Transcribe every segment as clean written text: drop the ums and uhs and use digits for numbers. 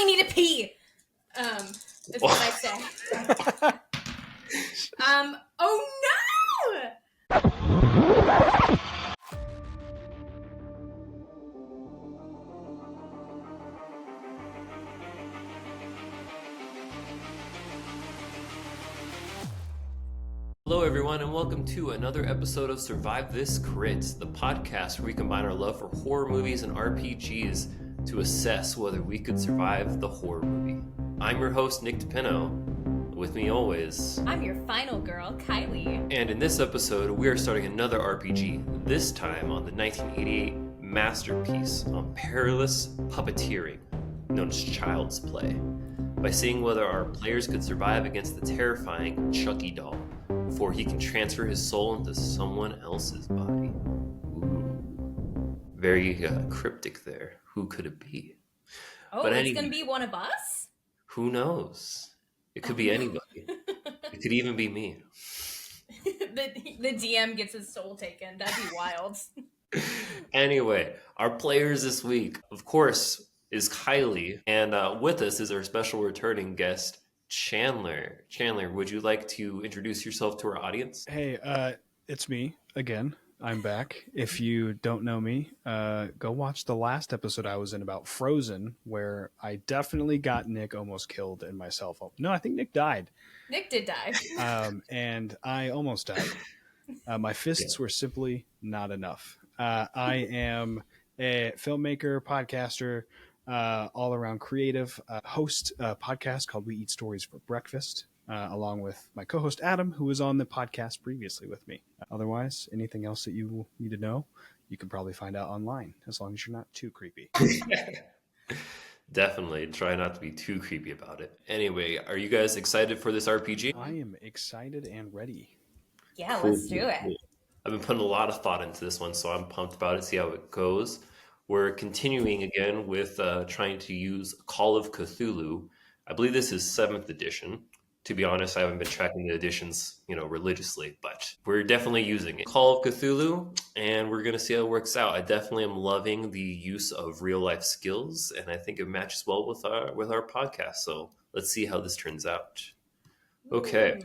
really need to pee. That's what I say. Oh no! Hello everyone and welcome to another episode of Survive This Crit, the podcast where we combine our love for horror movies and RPGs to assess whether we could survive the horror movie. I'm your host, Nick DiPinto. With me always, I'm your final girl, Kylie. And in this episode, we are starting another RPG, this time on the 1988 masterpiece on perilous puppeteering, known as Child's Play, by seeing whether our players could survive against the terrifying Chucky doll before he can transfer his soul into someone else's body. Ooh. Very cryptic there. Who could it be? Oh, but it's going to be one of us? Who knows? It could be anybody. It could even be me. The DM gets his soul taken. That'd be wild. Anyway, our players this week, of course, is Kylie. And with us is our special returning guest, Chandler. Chandler, would you like to introduce yourself to our audience? Hey, it's me again. I'm back. If you don't know me, go watch the last episode I was in about Frozen, where I definitely got Nick almost killed and myself. No, I think Nick died. Nick did die. And I almost died. My fists were simply not enough. I am a filmmaker, podcaster, all-around creative, host a podcast called We Eat Stories for Breakfast, along with my co-host Adam, who was on the podcast previously with me. Otherwise, anything else that you need to know, you can probably find out online, as long as you're not too creepy. Definitely. Try not to be too creepy about it. Anyway, are you guys excited for this RPG? I am excited and ready. Yeah, cool. Let's do it. Cool. I've been putting a lot of thought into this one, so I'm pumped about it, see how it goes. We're continuing again with trying to use Call of Cthulhu. I believe this is 7th edition. To be honest, I haven't been tracking the editions, religiously, but we're definitely using it. Call of Cthulhu, and we're going to see how it works out. I definitely am loving the use of real life skills, and I think it matches well with our podcast. So let's see how this turns out. Okay.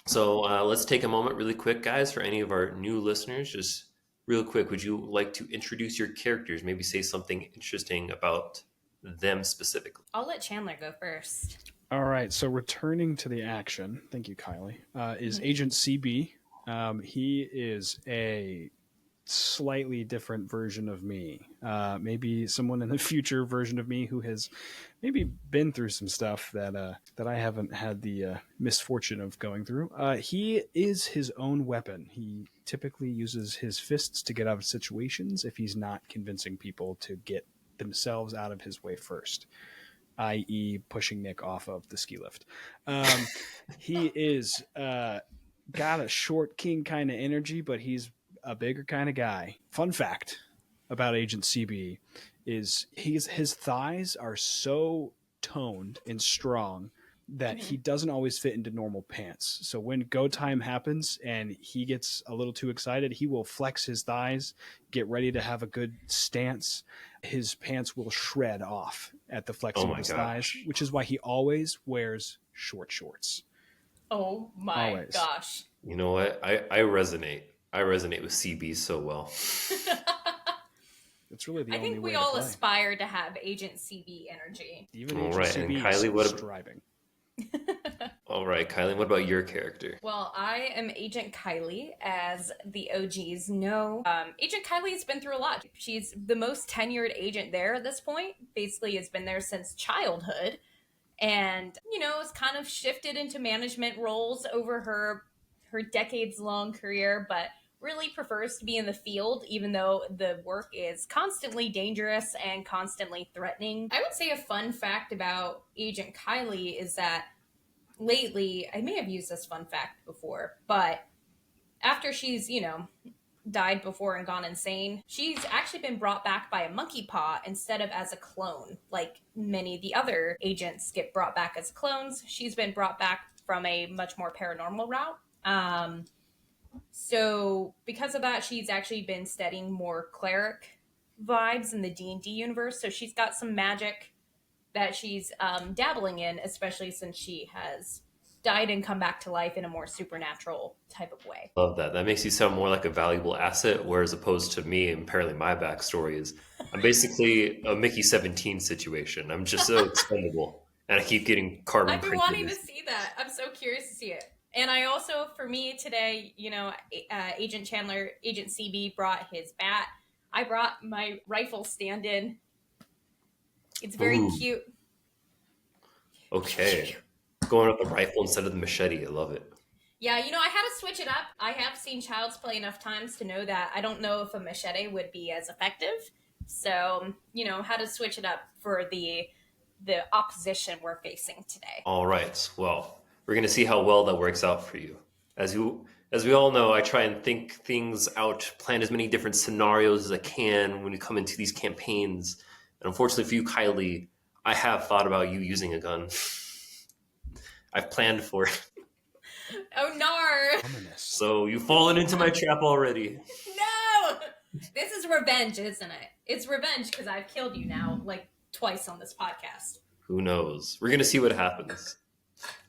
So let's take a moment really quick, guys, for any of our new listeners. Just real quick, would you like to introduce your characters? Maybe say something interesting about them specifically. I'll let Chandler go first. All right, so returning to the action, thank you, Kylie, is Agent CB. He is a slightly different version of me. Maybe someone in the future version of me who has maybe been through some stuff that I haven't had the misfortune of going through. He is his own weapon. He typically uses his fists to get out of situations if he's not convincing people to get themselves out of his way first, i.e. pushing Nick off of the ski lift. He is got a short king kind of energy, but he's a bigger kind of guy. Fun fact about Agent CB is his thighs are so toned and strong that he doesn't always fit into normal pants. So when go time happens and he gets a little too excited, he will flex his thighs, get ready to have a good stance. His pants will shred off at the flexing of his thighs, which is why he always wears short shorts. Oh my gosh. You know what? I resonate. I resonate with CB so well. It's really the only way. I think we all aspire to have Agent CB energy. Even Agent CB and Kylie, what striving. All right, Kylie, what about your character? Well, I am Agent Kylie, as the OGs know. Agent Kylie has been through a lot. She's the most tenured agent there at this point. Basically, has been there since childhood. And, has kind of shifted into management roles over her decades-long career, but really prefers to be in the field, even though the work is constantly dangerous and constantly threatening. I would say a fun fact about Agent Kylie is that lately, I may have used this fun fact before, but after she's, died before and gone insane, she's actually been brought back by a monkey paw instead of as a clone. Like many of the other agents get brought back as clones, she's been brought back from a much more paranormal route. So because of that, she's actually been studying more cleric vibes in the D&D universe. So she's got some magic that she's dabbling in, especially since she has died and come back to life in a more supernatural type of way. Love that. That makes you sound more like a valuable asset, whereas opposed to me, and apparently my backstory is I'm basically a Mickey 17 situation. I'm just so expendable, and I keep getting carbon I've been printed. wanting to see that. I'm so curious to see it. And I also, for me today, Agent Chandler, Agent CB brought his bat. I brought my rifle stand-in. It's very Ooh. cute. Okay. Going with the rifle instead of the machete. I love it. Yeah, I had to switch it up. I have seen Child's Play enough times to know that I don't know if a machete would be as effective. So, how to switch it up for the opposition we're facing today. All right. Well, we're going to see how well that works out for you. As we all know, I try and think things out, plan as many different scenarios as I can when we come into these campaigns. And unfortunately for you, Kylie, I have thought about you using a gun. I've planned for it. Oh, no. So you've fallen into my trap already. No! This is revenge, isn't it? It's revenge because I've killed you now, like, twice on this podcast. Who knows? We're going to see what happens.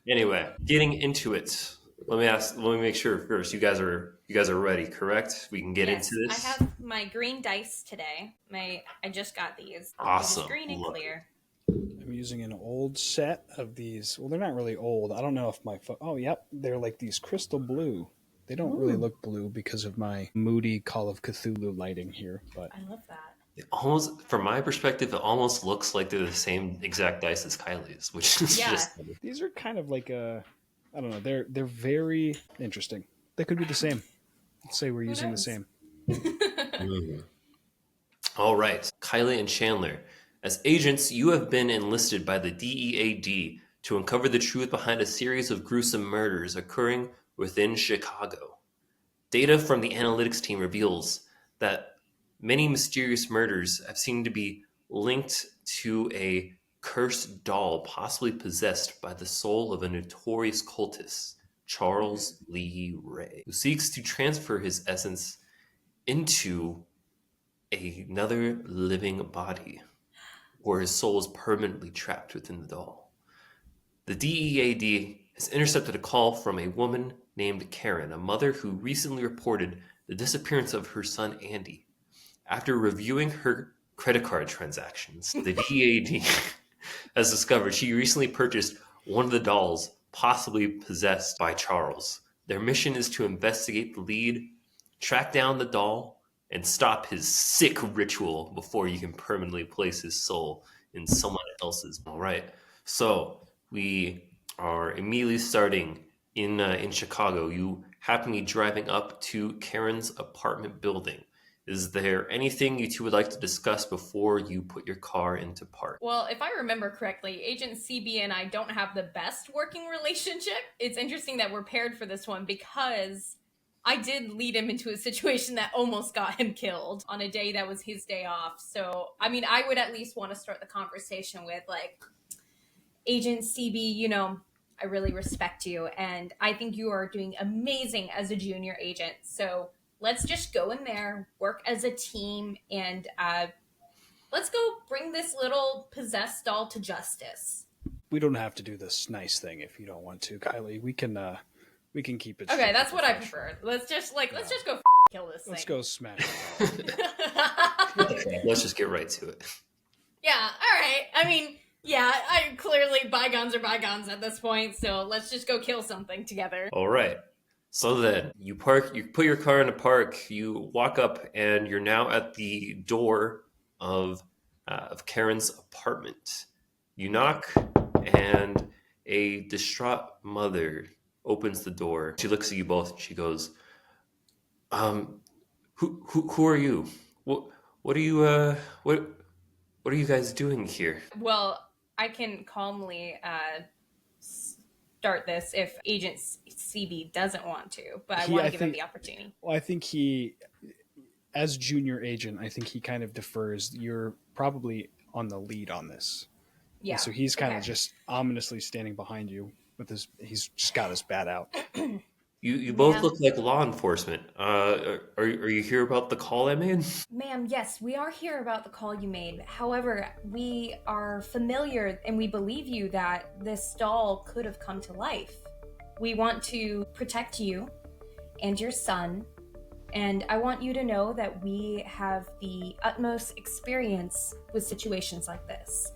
Anyway, getting into it. Let me make sure first. You guys are ready, correct? We can get into this. I have my green dice today. I just got these. Awesome. Green and clear. I'm using an old set of these. Well, they're not really old. I don't know if oh, yep. They're like these crystal blue. They don't really look blue because of my moody Call of Cthulhu lighting here. But I love that. Almost, from my perspective, it almost looks like they're the same exact dice as Kylie's, which is just... These are kind of like I don't know. They're very interesting. They could be the same. Let's say we're using the same. All right. Kylie and Chandler. As agents, you have been enlisted by the DEAD to uncover the truth behind a series of gruesome murders occurring within Chicago. Data from the analytics team reveals that many mysterious murders have seemed to be linked to a cursed doll possibly possessed by the soul of a notorious cultist, Charles Lee Ray, who seeks to transfer his essence into another living body, where his soul is permanently trapped within the doll. The DEAD has intercepted a call from a woman named Karen, a mother who recently reported the disappearance of her son Andy. After reviewing her credit card transactions, the DEAD has discovered she recently purchased one of the dolls possibly possessed by Charles. Their mission is to investigate the lead, track down the doll, and stop his sick ritual before you can permanently place his soul in someone else's. All right, so we are immediately starting in Chicago. You happen to be driving up to Karen's apartment building. Is there anything you two would like to discuss before you put your car into park? Well, if I remember correctly, Agent CB and I don't have the best working relationship. It's interesting that we're paired for this one because I did lead him into a situation that almost got him killed on a day that was his day off. So, I would at least want to start the conversation with, like, Agent CB, I really respect you, and I think you are doing amazing as a junior agent. So let's just go in there, work as a team, and let's go bring this little possessed doll to justice. We don't have to do this nice thing if you don't want to, Kylie. We can keep it. Okay, that's what I prefer. Let's just go kill this thing. Let's go smash it. Let's just get right to it. Yeah, all right. I clearly bygones are bygones at this point, so let's just go kill something together. All right. So then you put your car in a park, you walk up, and you're now at the door of Karen's apartment. You knock, and a distraught mother opens the door. She looks at you both, and she goes, who are you? What are you what are you guys doing here? Well, I can calmly start this if Agent CB doesn't want to, but I want to give him the opportunity. Well, I think as junior agent, I think he kind of defers. You're probably on the lead on this. Yeah. And so he's kind of just ominously standing behind you with he's just got his bat out. You both Ma'am, look like law enforcement. Are you here about the call I made? ma'am, yes, we are here about the call you made. However, we are familiar and we believe you that this doll could have come to life. We want to protect you and your son, and I want you to know that we have the utmost experience with situations like this,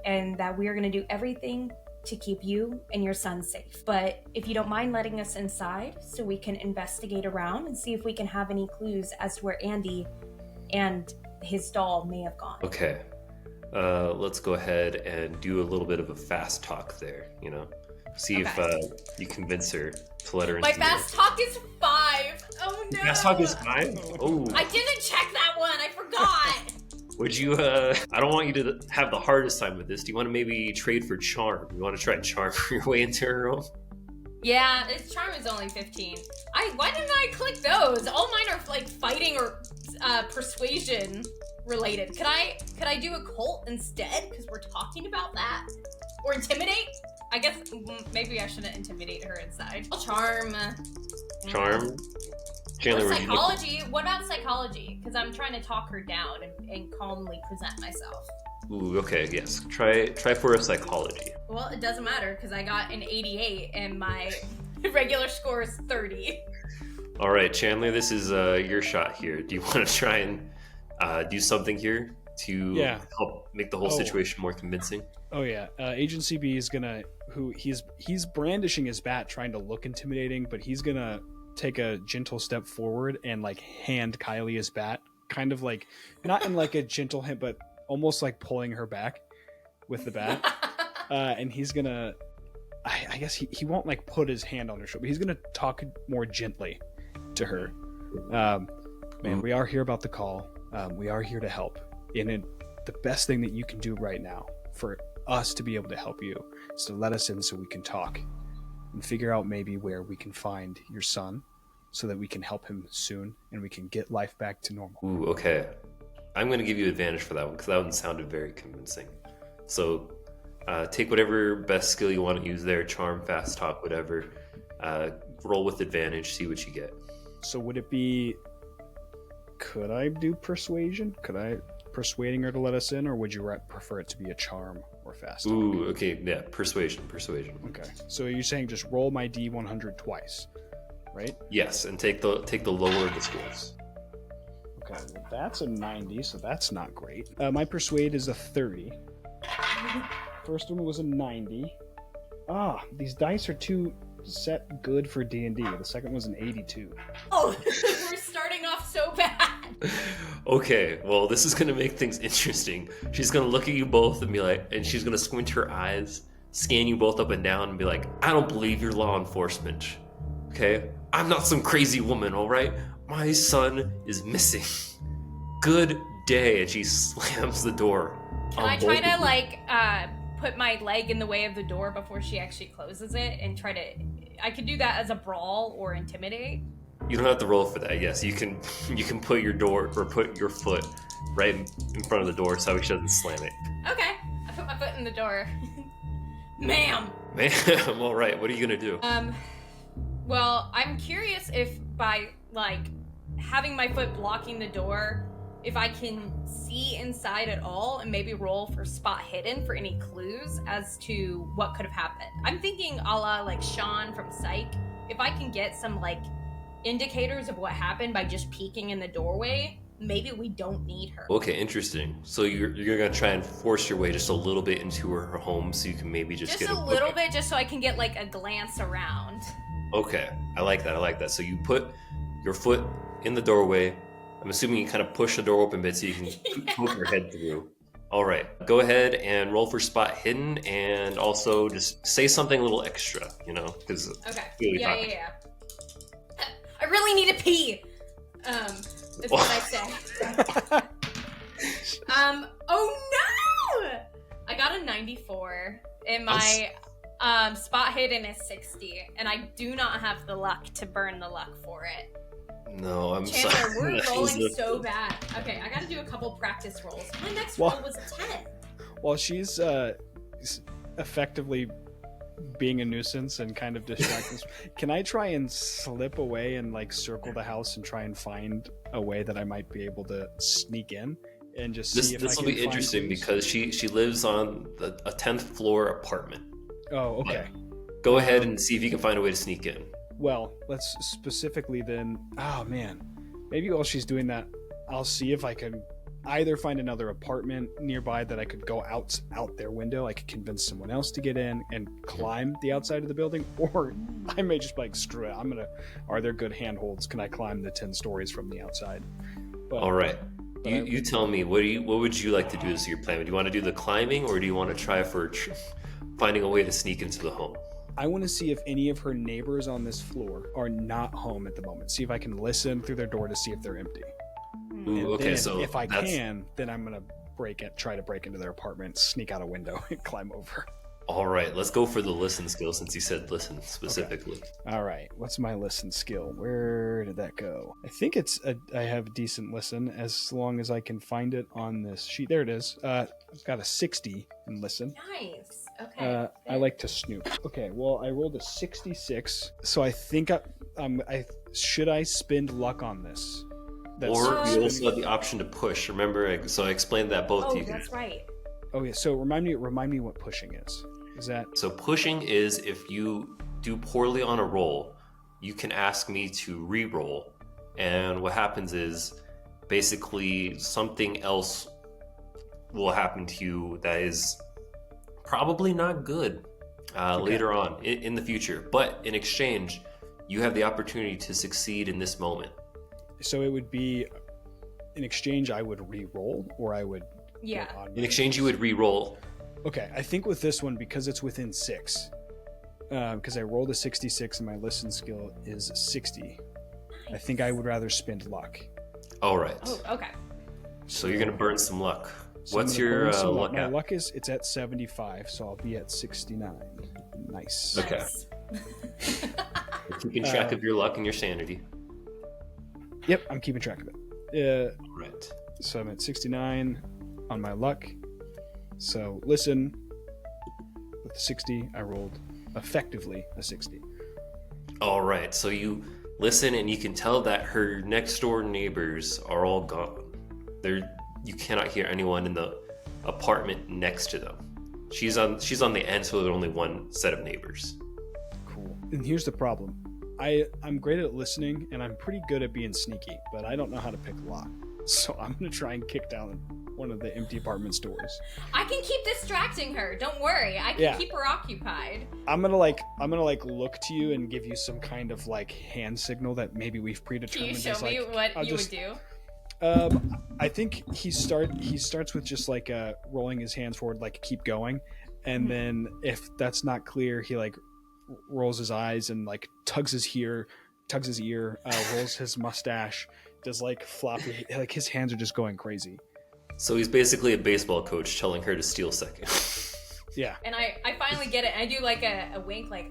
and that we are going to do everything to keep you and your son safe. But if you don't mind letting us inside so we can investigate around and see if we can have any clues as to where Andy and his doll may have gone. Okay. Let's go ahead and do a little bit of a fast talk there, you know? See if Okay. you convince her to let her into My the fast talk is 5. Oh no. fast talk is fine. Oh, I didn't check that one. I forgot. would you? I don't want you to have the hardest time with this. Do you want to maybe trade for charm? You want to try and charm your way into her room? Yeah, its charm is only 15. Why didn't I click those? All mine are like fighting or persuasion related. Could I do a cult instead? Because we're talking about that. Or intimidate? I guess maybe I shouldn't intimidate her inside. I'll charm. Charm. Chandler, Or would you like- psychology. What about psychology? Because I'm trying to talk her down and calmly present myself. Ooh, okay, yes. Try for a psychology. Well, it doesn't matter because I got an 88 and my regular score is 30. All right, Chandler, this is your shot here. Do you want to try and do something here to help make the whole situation more convincing? Oh yeah, Agent CB is gonna he's brandishing his bat, trying to look intimidating, but he's gonna take a gentle step forward and like hand Kylie his bat, kind of like not in like a gentle hint, but almost like pulling her back with the bat. And he's gonna, I guess he won't like put his hand on her shoulder, but he's gonna talk more gently to her. Man, we are here about the call. We are here to help. And the best thing that you can do right now for us to be able to help you is to let us in so we can talk and figure out maybe where we can find your son so that we can help him soon and we can get life back to normal. Ooh, okay. I'm going to give you advantage for that one because that one sounded very convincing. So take whatever best skill you want to use there, charm, fast talk, whatever. Roll with advantage, see what you get. So would it be, could I do persuasion? Could I persuading her to let us in, or would you prefer it to be a charm or fast talk? Ooh, okay, yeah, persuasion. Okay, so you're saying just roll my D100 twice, right? Yes, and take the lower of the scores. Okay, well, that's a 90, so that's not great. My persuade is a 30. First one was a 90. These dice are too set good for D&D. The second was an 82. Oh, we're starting off so bad. Okay, well, this is gonna make things interesting. She's gonna look at you both and be like, and she's gonna squint her eyes, scan you both up and down, and be like, I don't believe you're law enforcement. Okay? I'm not some crazy woman, alright? My son is missing. Good day. And she slams the door. Can I try to like put my leg in the way of the door before she actually closes it and try to I could do that as a brawl or intimidate? You don't have to roll for that. Yes, you can put your door or put your foot right in front of the door so she doesn't slam it. Okay. I put my foot in the door. Ma'am. Ma'am, all right. What are you gonna do? Well, I'm curious if by like having my foot blocking the door, if I can see inside at all and maybe roll for spot hidden for any clues as to what could have happened. I'm thinking a la like Sean from Psych. If I can get some like indicators of what happened by just peeking in the doorway, maybe we don't need her. Okay, interesting. So you're gonna try and force your way just a little bit into her home so you can maybe just get a little bit, just so I can get like a glance around. Okay, I like that. So you put your foot in the doorway. I'm assuming you kind of push the door open a bit so you can poke your head through. All right, go ahead and roll for spot hidden, and also just say something a little extra, because okay, yeah. I really need to pee. Is what I say. Oh no! I got a 94, and my spot hidden is 60, and I do not have the luck to burn the luck for it. No, I'm Chandler, sorry. we're rolling so bad. Okay, I gotta do a couple practice rolls. My next roll was a 10. While she's effectively being a nuisance and kind of distract us. Can I try and slip away and like circle the house and try and find a way that I might be able to sneak in and just see if I can find clues? This will be interesting because she lives on a 10th floor apartment. Oh, okay. But go ahead and see if you can find a way to sneak in. Well, let's specifically then. Oh man, maybe while she's doing that, I'll see if I can either find another apartment nearby that I could go out their window. I could convince someone else to get in and climb the outside of the building, or I may just be like, screw it. Are there good handholds? Can I climb the 10 stories from the outside? But, all right. You tell me. What would you like to do as your plan? Do you want to do the climbing, or do you want to try for finding a way to sneak into the home? I want to see if any of her neighbors on this floor are not home at the moment. See if I can listen through their door to see if they're empty. Ooh, okay, so if I can, then I'm gonna try to break into their apartment, sneak out a window, and climb over. All right, let's go for the listen skill since you said listen specifically. Okay. All right, what's my listen skill? Where did that go? I think I have a decent listen as long as I can find it on this sheet. There it is. I've got a 60 in listen. Nice. Okay. I like to snoop. Okay, well I rolled a 66, so I think should I spend luck on this? Or you also have the option to push. Remember, so I explained that both to you. Oh, that's right. Oh yeah. So remind me what pushing is. Is that? So pushing is if you do poorly on a roll, you can ask me to re-roll, and what happens is basically something else will happen to you that is probably not good later on in the future. But in exchange, you have the opportunity to succeed in this moment. So it would be, in exchange, I would re-roll, or I would... Yeah. In exchange, you would re-roll. Okay, I think with this one, because it's within 6, because I rolled a 66 and my listen skill is 60, nice. I think I would rather spend luck. All right. Oh, okay. So you're going to burn some luck. So what's your luck My at? luck it's at 75, so I'll be at 69. Nice. Okay. You're keeping track of your luck and your sanity. Yep, I'm keeping track of it. Right. So I'm at 69 on my luck. So listen, with the 60, I rolled effectively a 60. All right. So you listen, and you can tell that her next door neighbors are all gone. You cannot hear anyone in the apartment next to them. She's on the end, so there's only one set of neighbors. Cool. And here's the problem. I'm great at listening, and I'm pretty good at being sneaky, but I don't know how to pick a lock. So I'm going to try and kick down one of the empty apartment doors. I can keep distracting her. Don't worry. I can keep her occupied. I'm going to look to you and give you some kind of like hand signal that maybe we've predetermined. Can you show me what you would do? I think he starts with just like rolling his hands forward, like keep going, and then if that's not clear, he like rolls his eyes and like tugs his ear, rolls his mustache, does like floppy, like his hands are just going crazy. So he's basically a baseball coach telling her to steal second. Yeah. And I finally get it. I do like a wink, like.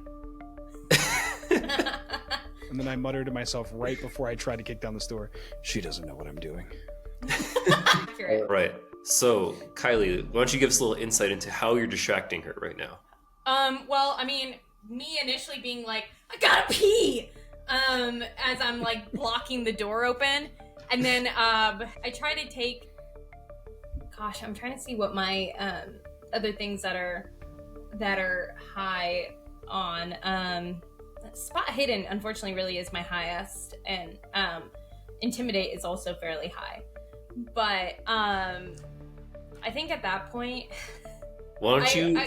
And then I mutter to myself right before I try to kick down this door, she doesn't know what I'm doing. Accurate. Right. So, Kylie, why don't you give us a little insight into how you're distracting her right now? Well, I mean, me initially being like, I gotta pee! As I'm like blocking the door open. And then, I try to take, gosh, I'm trying to see what my, other things that are high on, Spot hidden, unfortunately, really is my highest, and intimidate is also fairly high. But I think at that point, why don't you?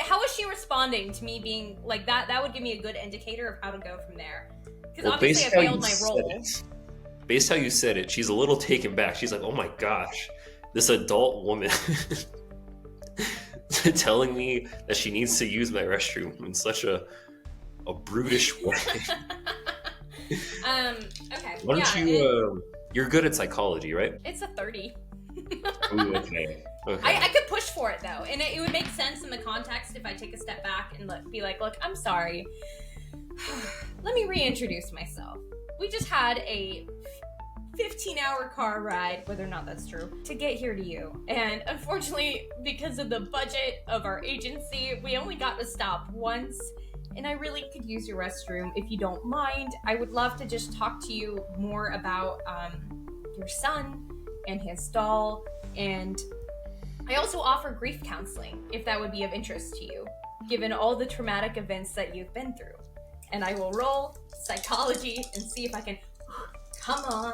How is she responding to me being like that? That would give me a good indicator of how to go from there. Because obviously, I failed my role. Based how you said it, she's a little taken back. She's like, "Oh my gosh, this adult woman telling me that she needs to use my restroom in such a brutish way." Okay. Why don't you? You're good at psychology, right? It's a 30. Ooh, okay. I could push for it though, and it would make sense in the context if I take a step back and be like, "Look, I'm sorry. Let me reintroduce myself. We just had a 15-hour car ride, whether or not that's true, to get here to you. And unfortunately, because of the budget of our agency, we only got to stop once. And I really could use your restroom if you don't mind. I would love to just talk to you more about your son and his doll. And I also offer grief counseling, if that would be of interest to you, given all the traumatic events that you've been through. And I will roll psychology and see if I can... Come on.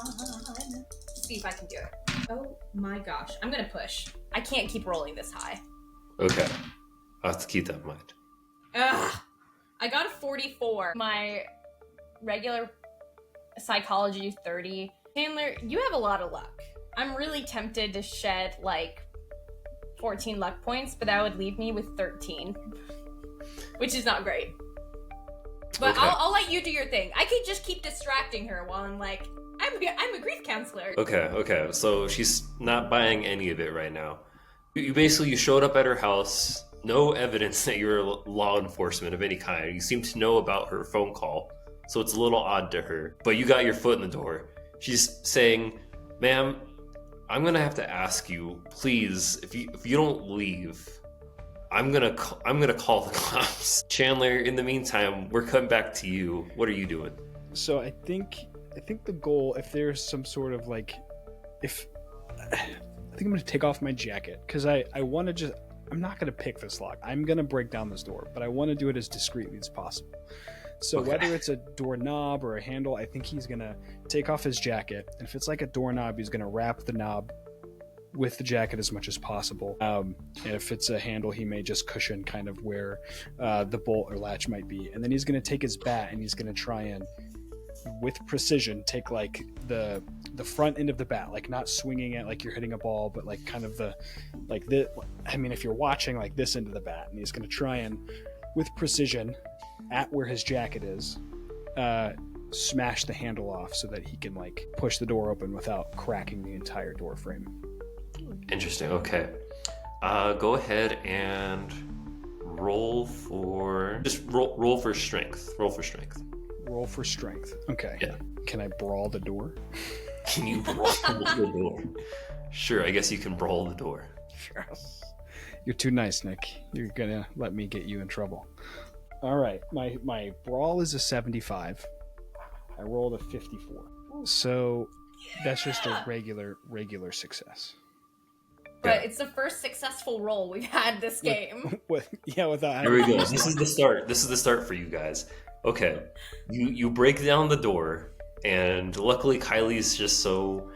See if I can do it. Oh my gosh. I'm going to push. I can't keep rolling this high. Okay. I'll have to keep that in mind. Ugh. I got a 44. My regular psychology 30. Chandler, you have a lot of luck. I'm really tempted to shed like 14 luck points, but that would leave me with 13, which is not great. But okay. I'll let you do your thing. I could just keep distracting her while I'm like, I'm a grief counselor. Okay. So she's not buying any of it right now. You showed up at her house. No evidence that you're law enforcement of any kind. You seem to know about her phone call, so it's a little odd to her. But you got your foot in the door. She's saying, "Ma'am, I'm gonna have to ask you, please, if you don't leave, I'm gonna call the cops." Chandler, in the meantime, we're coming back to you. What are you doing? So I think the goal, if there's some sort of like, I think I'm gonna take off my jacket because I want to just. I'm not going to pick this lock. I'm going to break down this door, but I want to do it as discreetly as possible. So whether it's a doorknob or a handle, I think he's going to take off his jacket. And if it's like a doorknob, he's going to wrap the knob with the jacket as much as possible. And if it's a handle, he may just cushion kind of where the bolt or latch might be. And then he's going to take his bat and he's going to try and, with precision, take like the front end of the bat, like not swinging it like you're hitting a ball, but like kind of if you're watching, like this end of the bat, and he's going to try and, with precision, at where his jacket is, smash the handle off so that he can like push the door open without cracking the entire door frame. Interesting. Okay. Go ahead and roll for strength. Roll for strength. Okay. Yeah. Can I brawl the door? Can you brawl the door? Sure, I guess you can brawl the door. Yes. You're too nice, Nick. You're gonna let me get you in trouble. All right. My brawl is a 75. I rolled a 54. So that's just a regular success. But it's the first successful roll we've had this game. Without. Here we go. This is the start. This is the start for you guys. Okay, you break down the door, and luckily Kylie's just so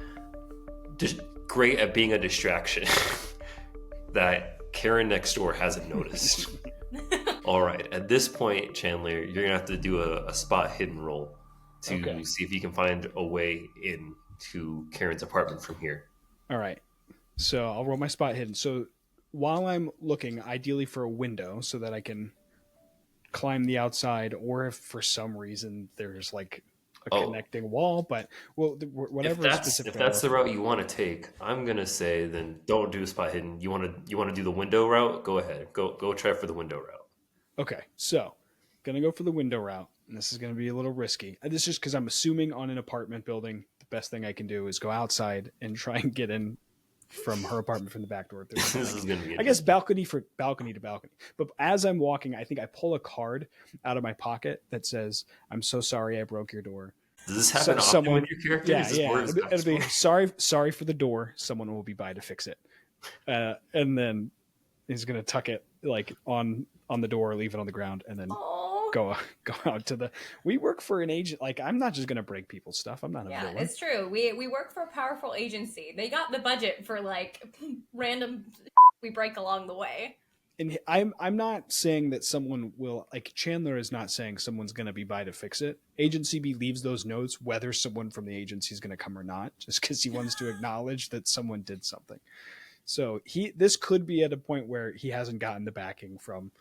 great at being a distraction that Karen next door hasn't noticed. All right, at this point, Chandler, you're gonna have to do a spot hidden roll to see if you can find a way in to Karen's apartment from here. All right, so I'll roll my spot hidden. So while I'm looking, ideally for a window, so that I can climb the outside, or if for some reason there's like a connecting wall, but whatever. If that's the route you want to take, I'm gonna say then don't do spot hidden. You want to do the window route? Go ahead, go try for the window route. Okay, so gonna go for the window route, and this is gonna be a little risky. This is just because I'm assuming on an apartment building, the best thing I can do is go outside and try and get in from her apartment from the back door. This is gonna be, I guess, balcony to balcony. But as I'm walking, I think I pull a card out of my pocket that says, "I'm so sorry I broke your door." Does this happen often with your character? Yeah. It'll be sorry for the door. Someone will be by to fix it. And then he's gonna tuck it like on the door, leave it on the ground, and then go out to the. We work for an agent. Like, I'm not just gonna break people's stuff. I'm not a villain. It's true. We work for a powerful agency. They got the budget for like random we break along the way. And I'm not saying that someone will, like, Chandler is not saying someone's going to be by to fix it. Agent CB leaves those notes whether someone from the agency is going to come or not, just because he wants to acknowledge that someone did something. So this could be at a point where he hasn't gotten the backing from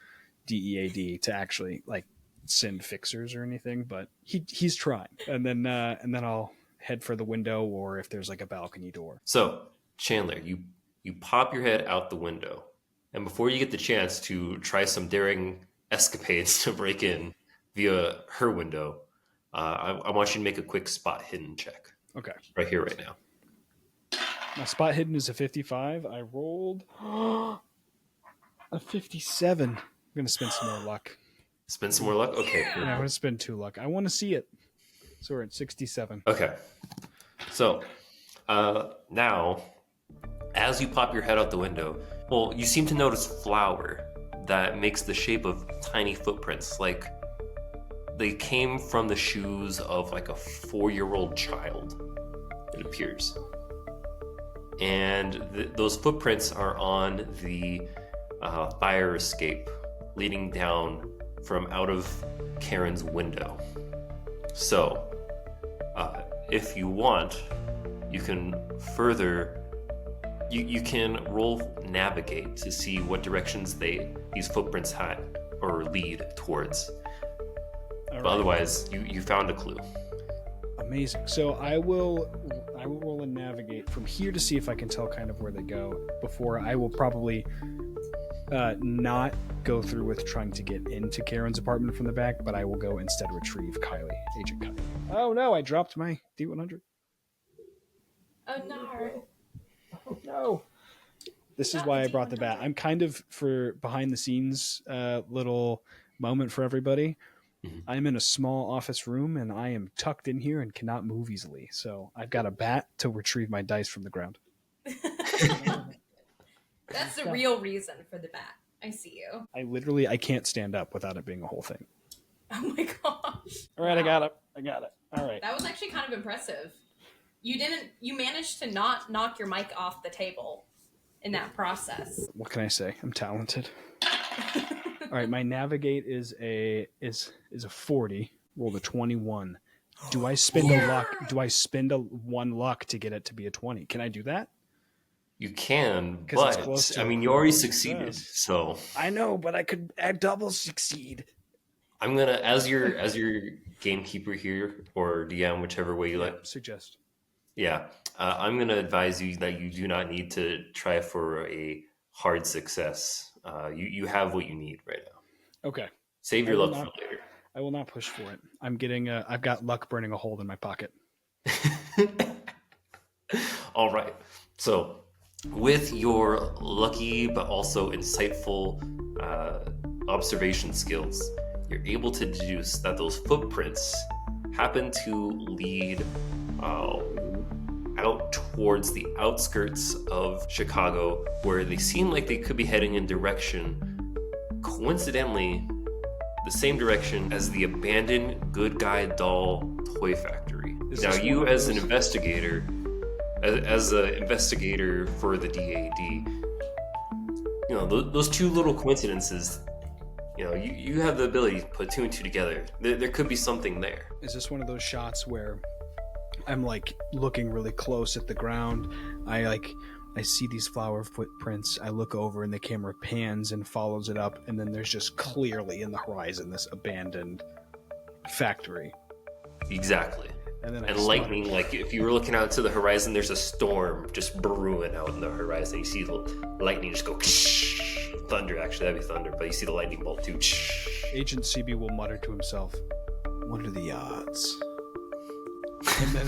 DEAD to actually like send fixers or anything, but he's trying. And then I'll head for the window, or if there's like a balcony door. So Chandler, you pop your head out the window. And before you get the chance to try some daring escapades to break in via her window, I want you to make a quick spot hidden check. Okay. right here, right now. My spot hidden is a 55. I rolled a 57. I'm going to spend some more luck. Spend some more luck? Okay. Yeah. Yeah, I'm going to spend 2 luck. I want to see it. So we're at 67. Okay. So, now, as you pop your head out the window, well, you seem to notice flour that makes the shape of tiny footprints. Like, they came from the shoes of like a 4-year-old child, it appears. And those footprints are on the fire escape leading down from out of Karen's window. So, if you want, you can further, you can roll navigate to see what directions these footprints had or lead towards. All But right. otherwise, you found a clue. Amazing. So I will roll and navigate from here to see if I can tell kind of where they go. Before I will probably not go through with trying to get into Karen's apartment from the back, but I will go instead retrieve Kylie, Agent Kylie. Oh no, I dropped my D100. Oh no. Oh no. This is why I brought the bat. I'm kind of, for behind the scenes little moment for everybody. Mhm. I'm in a small office room and I am tucked in here and cannot move easily. So I've got a bat to retrieve my dice from the ground. That's the real reason for the bat. I see you. I can't stand up without it being a whole thing. Oh my gosh. All right, Wow. I got it. All right. That was actually kind of impressive. You managed to not knock your mic off the table in that process. What can I say? I'm talented. All right, my navigate is a 40. Rolled a 21. Do I spend a luck? Do I spend a 1 luck to get it to be a 20? Can I do that? You can, 'Cause it's close but to I mean, you already what it succeeded. says. So I know, but I could add double succeed. I'm gonna, as your gamekeeper here or DM, whichever way you like. Suggest. Yeah, I'm gonna advise you that you do not need to try for a hard success. You have what you need right now. Okay. Save your I will luck not- for later. I will not push for it. I'm getting I've got luck burning a hole in my pocket. All right. So, with your lucky but also insightful observation skills, you're able to deduce that those footprints happen to lead out towards the outskirts of Chicago, where they seem like they could be heading in direction, coincidentally, the same direction as the abandoned Good Guy Doll toy factory. Is Now, this you one of as an those- investigator, as an investigator for the DAD, you know, those two little coincidences, you know, you have the ability to put 2 and 2 together. There could be something there. Is this one of those shots where I'm like looking really close at the ground? I see these flower footprints. I look over and the camera pans and follows it up, and then there's just clearly in the horizon this abandoned factory. Exactly. And then I And spot- lightning, like if you were looking out to the horizon, there's a storm just brewing out in the horizon. You see the lightning just go thunder, actually, that'd be thunder, but you see the lightning bolt too. Agent CB will mutter to himself, "What are the odds?" And then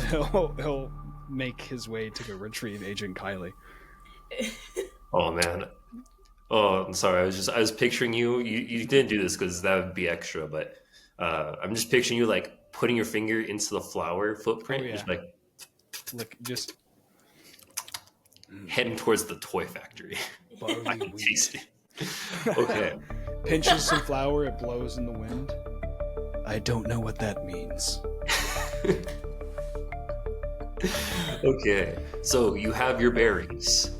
he'll make his way to go retrieve Agent Kylie. Oh man. Oh, I'm sorry. I was picturing you. You didn't do this because that would be extra, but I'm just picturing you like putting your finger into the flower footprint, Oh, yeah. just like Just heading towards the toy factory. I barley can wheat. taste it. Okay. Pinches some flour, it blows in the wind. I don't know what that means. Okay. So you have your bearings.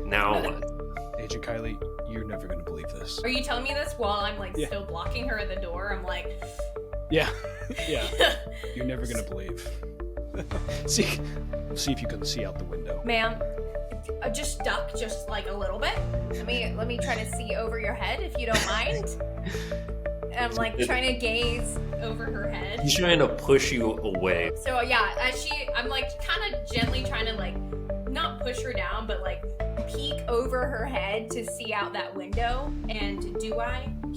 Now what? Agent Kylie, you're never going to believe this. Are you telling me this while I'm like Yeah. still blocking her at the door? I'm like, Yeah, yeah. You're never going to believe. see if you can see out the window. ma'am, just duck just like a little bit. Let me try to see over your head if you don't mind. And I'm like trying to gaze over her head. He's trying to push you away. So yeah, I'm like kind of gently trying to like not push her down, but like peek over her head to see out that window. And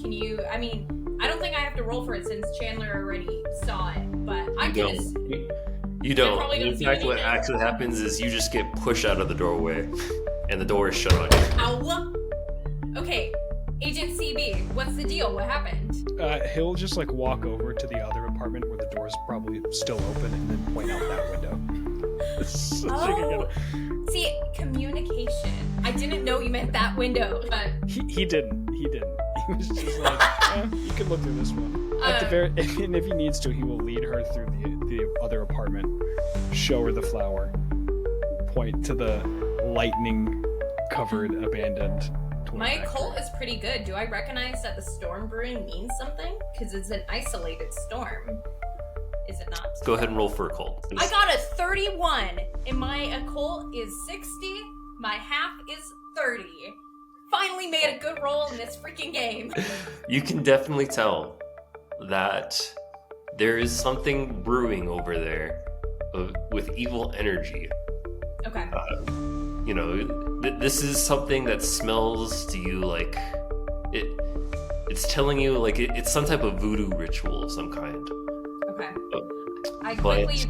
can you? I mean, I don't think I have to roll for it since Chandler already saw it, but I You can. don't. You don't. In fact, what actually happens is you just get pushed out of the doorway, and the door is shut on you. Ow! Okay, Agent CB, what's the deal? What happened? He'll just like walk over to the other apartment where the door's probably still open, and then point out that window. See, communication. I didn't know you meant that window, but he didn't. He was just like, you can look through this one. At the very, and if he needs to, he will lead her through the other apartment, show her the flower, point to the lightning-covered, abandoned toy my factory. occult is pretty good. Do I recognize that the storm brewing means something? Because it's an isolated storm. Is it not? Go ahead and roll for occult. I got a 31, and my occult is 60. My half is 30. Finally made a good roll in this freaking game. You can definitely tell that there is something brewing over there with evil energy. Okay. This is something that smells to you like it's telling you like it's some type of voodoo ritual of some kind. Okay. I quickly...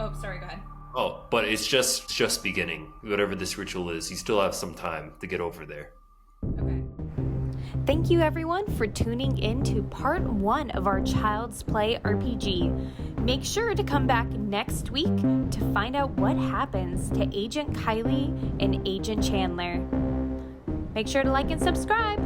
Oh, sorry, go ahead. Oh, but it's just beginning. Whatever this ritual is, you still have some time to get over there. Okay. Thank you everyone for tuning in to part 1 of our Child's Play RPG. Make sure to come back next week to find out what happens to Agent Kylie and Agent Chandler. Make sure to like and subscribe.